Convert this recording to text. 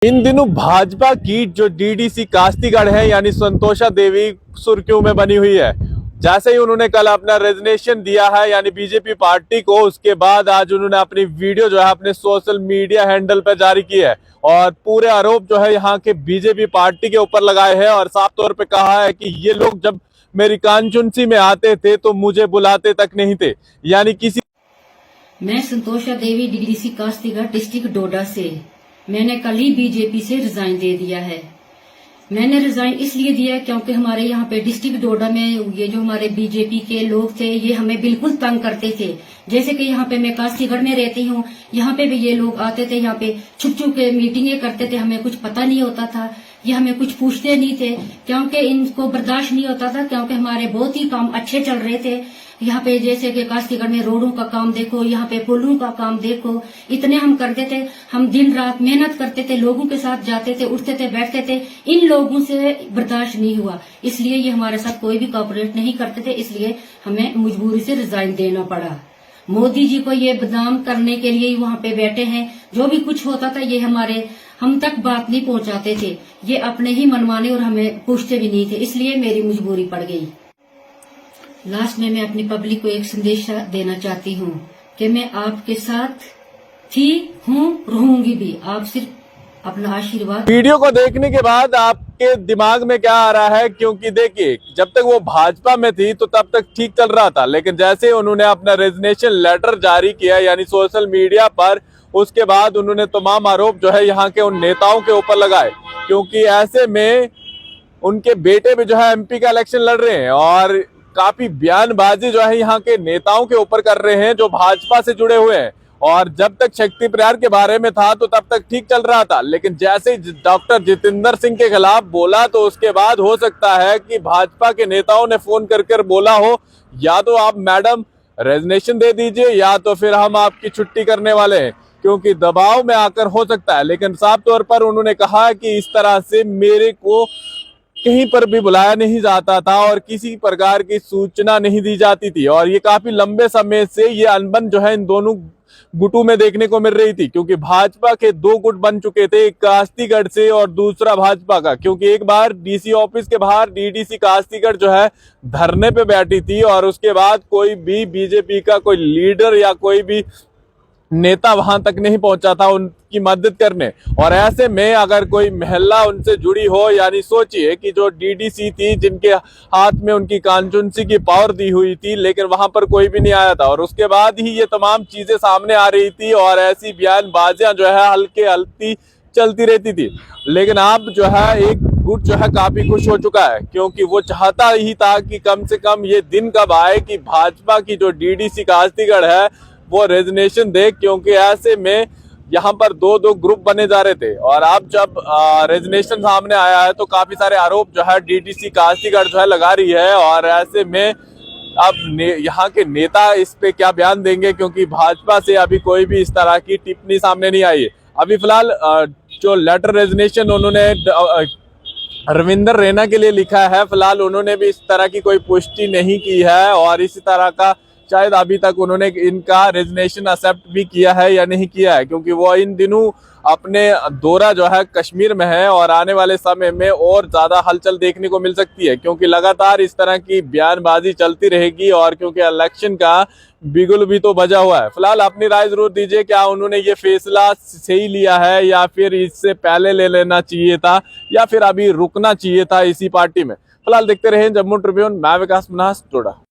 इन दिनों भाजपा की जो डीडीसी कास्तीगढ़ है यानी संतोषा देवी सुर्खियों में बनी हुई है। जैसे ही उन्होंने कल अपना रेजिग्नेशन दिया है यानी बीजेपी पार्टी को, उसके बाद आज उन्होंने अपनी वीडियो जो है अपने सोशल मीडिया हैंडल पर जारी की है और पूरे आरोप जो है यहाँ के बीजेपी पार्टी के ऊपर लगाए हैं और साफ तौर पे कहा है कि ये लोग जब मेरी कॉन्स्टिट्यूंसी में आते थे तो मुझे बुलाते तक नहीं थे। यानी किसी मैं संतोषा देवी डीडीसी कास्तीगढ़ डिस्ट्रिक्ट डोडा से मैंने कल ही बीजेपी से रिजाइन दे दिया है। मैंने रिजाइन इसलिए दिया क्योंकि हमारे यहाँ पे डिस्ट्रिक्ट डोडा में ये जो हमारे बीजेपी के लोग थे ये हमें बिल्कुल तंग करते थे। जैसे कि यहाँ पे मैं कास्तीगढ़ में रहती हूँ, यहाँ पे भी ये लोग आते थे, यहाँ पे छुप छुप के मीटिंगें करते थे, हमें कुछ पता नहीं होता था, ये हमें कुछ पूछते नहीं थे क्योंकि इनको बर्दाश्त नहीं होता था क्योंकि हमारे बहुत ही काम अच्छे चल रहे थे। यहाँ पे जैसे कि कास्तीगढ़ में रोडों का काम देखो, यहाँ पे पुलों का काम देखो, इतने हम करते थे। हम दिन रात मेहनत करते थे, लोगों के साथ जाते थे, उठते थे, बैठते थे। इन लोगों से बर्दाश्त नहीं हुआ, इसलिए ये हमारे साथ कोई भी कोऑपरेट नहीं करते थे, इसलिए हमें मजबूरी से रिजाइन देना पड़ा। मोदी जी को ये बदनाम करने के लिए वहाँ पे बैठे हैं। जो भी कुछ होता था ये हम तक बात नहीं पहुँचाते थे, ये अपने ही मनमाने और हमें पूछते भी नहीं थे, इसलिए मेरी मजबूरी पड़ गई। लास्ट में मैं अपनी पब्लिक को एक संदेश देना चाहती हूँ कि मैं आपके साथ थी, हूँ, रहूंगी भी। आप सिर्फ अपना आशीर्वाद। वीडियो को देखने के बाद आपके दिमाग में क्या आ रहा है, क्योंकि देखिए जब तक वो भाजपा में थी तो तब तक ठीक चल रहा था, लेकिन जैसे उन्होंने अपना रेजिग्नेशन लेटर जारी किया यानी सोशल मीडिया पर, उसके बाद उन्होंने तमाम आरोप जो है यहाँ के उन नेताओं के ऊपर लगाए। क्योंकि ऐसे में उनके बेटे भी जो है एमपी का इलेक्शन लड़ रहे हैं और काफी बयानबाजी जो है यहाँ के नेताओं के ऊपर कर रहे हैं जो भाजपा से जुड़े हुए हैं। और जब तक शक्ति प्रहार के बारे में था तो तब तक ठीक चल रहा था, लेकिन जैसे ही डॉक्टर जितेंद्र सिंह के खिलाफ बोला तो उसके बाद हो सकता है कि भाजपा के नेताओं ने फोन कर बोला हो या तो आप मैडम रेजिग्नेशन दे दीजिए या तो फिर हम आपकी छुट्टी करने वाले हैं, क्योंकि दबाव में आकर हो सकता है। लेकिन साफ तौर पर उन्होंने कहा कि इस तरह से मेरे को कहीं पर भी बुलाया नहीं जाता था और किसी प्रकार की सूचना नहीं दी जाती थी। और ये काफी लंबे समय से ये अनबन जो है इन दोनों गुटों में देखने को मिल रही थी, क्योंकि भाजपा के दो गुट बन चुके थे, एक कास्तीगढ़ से और दूसरा भाजपा का। क्योंकि एक बार डीसी ऑफिस के बाहर डीडीसी कास्तीगढ़ जो है धरने पे बैठी थी और उसके बाद कोई भी बीजेपी का कोई लीडर या कोई भी नेता वहां तक नहीं पहुंचा था उनकी मदद करने। और ऐसे में अगर कोई महिला उनसे जुड़ी हो, यानी सोचिए कि जो डीडीसी थी जिनके हाथ में उनकी कॉन्स्टिट्यूंसी की पावर दी हुई थी, लेकिन वहां पर कोई भी नहीं आया था और उसके बाद ही ये तमाम चीजें सामने आ रही थी और ऐसी बयानबाजियां जो है हल्के हल्की चलती रहती थी। लेकिन अब जो है एक गुट जो है काफी खुश हो चुका है, क्योंकि वो चाहता ही था कि कम से कम ये दिन कब आए कि भाजपा की जो डीडीसी कास्तीगढ़ है वो रेजिग्नेशन दे। क्योंकि ऐसे में यहाँ पर दो ग्रुप बने जा रहे थे और अब जब रेजिग्नेशन सामने आया है तो काफी सारे आरोप जो है डीडीसी कास्तीगढ़ जो है लगा रही है। और ऐसे में अब यहाँ के नेता इस पे क्या बयान देंगे, क्योंकि भाजपा से अभी कोई भी इस तरह की टिप्पणी सामने नहीं आई है। अभी फिलहाल जो लेटर रेजिग्नेशन उन्होंने रविंदर रैना के लिए लिखा है, फिलहाल उन्होंने भी इस तरह की कोई पुष्टि नहीं की है और इसी तरह का शायद अभी तक उन्होंने इनका रेजिग्नेशन एक्सेप्ट भी किया है या नहीं किया है, क्योंकि वो इन दिनों अपने दौरा जो है कश्मीर में है और आने वाले समय में और ज्यादा हलचल देखने को मिल सकती है, क्योंकि लगातार इस तरह की बयानबाजी चलती रहेगी और क्योंकि इलेक्शन का बिगुल भी तो बजा हुआ है। फिलहाल अपनी राय जरूर दीजिए, क्या उन्होंने ये फैसला सही लिया है या फिर इससे पहले ले लेना चाहिए था या फिर अभी रुकना चाहिए था इसी पार्टी में। फिलहाल देखते रहे जम्मू ट्रिब्यून। मैं विकास मन्हास, डोडा।